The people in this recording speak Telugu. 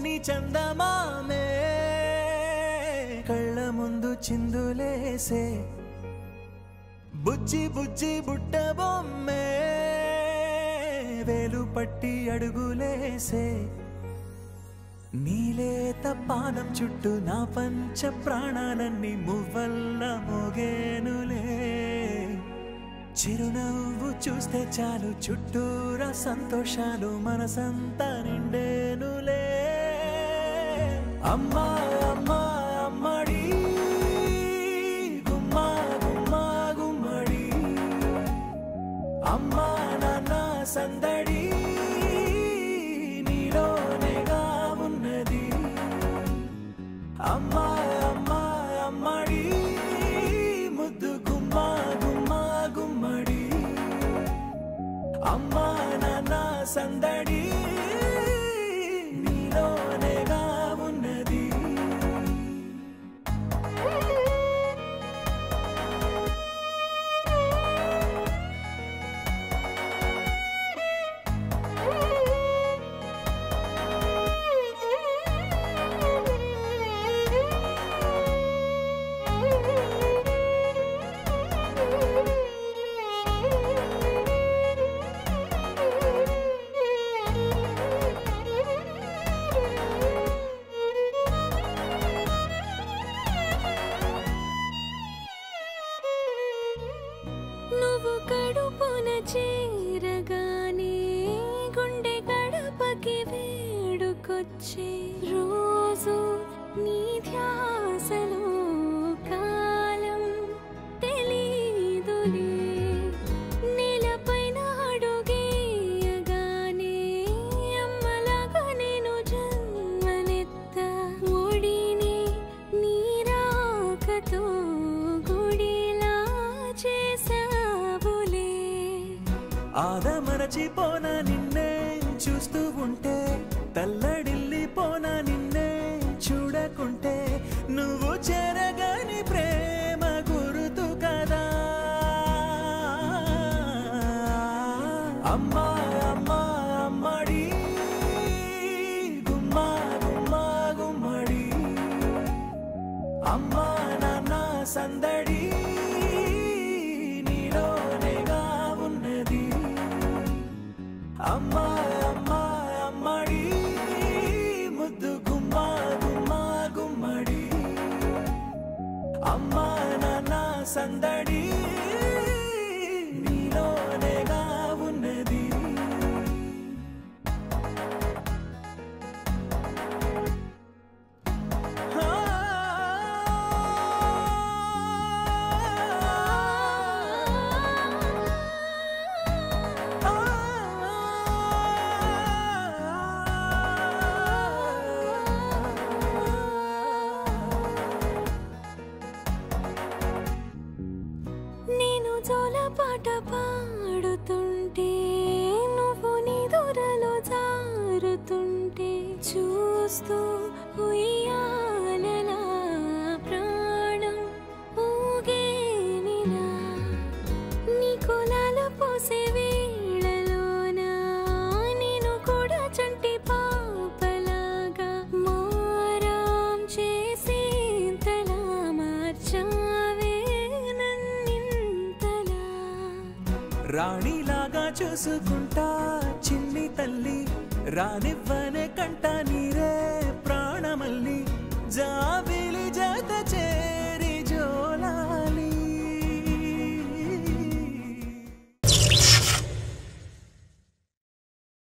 చిన్ని చందమామే కళ్ళ ముందు చిందులేసే బుజ్జి బుజ్జి బుట్ట బొమ్మే వేలు పట్టి అడుగులేసే నీలేత పానం చుట్టూ నా పంచ ప్రాణాలన్నీ మువ్వల్ల మోగేనులే చిరునవ్వు చూస్తే చాలు చుట్టూరా సంతోషాలు మనసంతా నిండేనులే అమ్మా అమ్మా అమ్మడి గుమ్మా గుమ్మా గుమ్మడి అమ్మా నాన్న సందడి నీలోనేగా ఉన్నది అమ్మా అమ్మా అమ్మడి ముద్దు గుమ్మా గుమ్మా గుమ్మడి అమ్మా నాన్న సందడి నీలోనేగా ఉన్నది నువ్వు కడుపున చేరగానే గుండె గడపకి వేడుకొచ్చే రోజు నీ ధ్యాసలో కాలం తెలీదులే నేలపైన అడుగేయగానే అమ్మలాగా నేను జన్మనెత్త ఒడిని నీ రాకతో గుడిలా చేసావులే ఆదమరచిపోనా నిన్నే చూస్తూ ఉంటే తల్లడిల్లిపోనా నిన్నే చూడకుంటే నువ్వు చెరగని ప్రేమ గుర్తు కదా అమ్మా అమ్మా అమ్మడి గుమ్మా గుమ్మా గుమ్మడి అమ్మా నాన్న సందడి నీలోనేగా ఉన్నది అమ్మా అమ్మా అమ్మడి ముద్దు గుమ్మా గుమ్మా గుమ్మడి అమ్మా నాన్న సందడి నీలోనేగా ఉన్నది నేను జోలపాట పాడుతుంటే నువ్వు నిదురలో జారుతుంటే చూస్తూ ఉయ్యాలలా ప్రాణం ఊగేనిలా నీ కులాల పోసే వేళలోన నేను కూడా చంటి పాపలాగా మారాం చేసేంతలా మార్చావే నన్నింతలా రాణిలాగా చూసుకుంటా చిన్ని తల్లి రానివ్వనే కంట నీరే ప్రాణమల్లి జాబిలి జత చే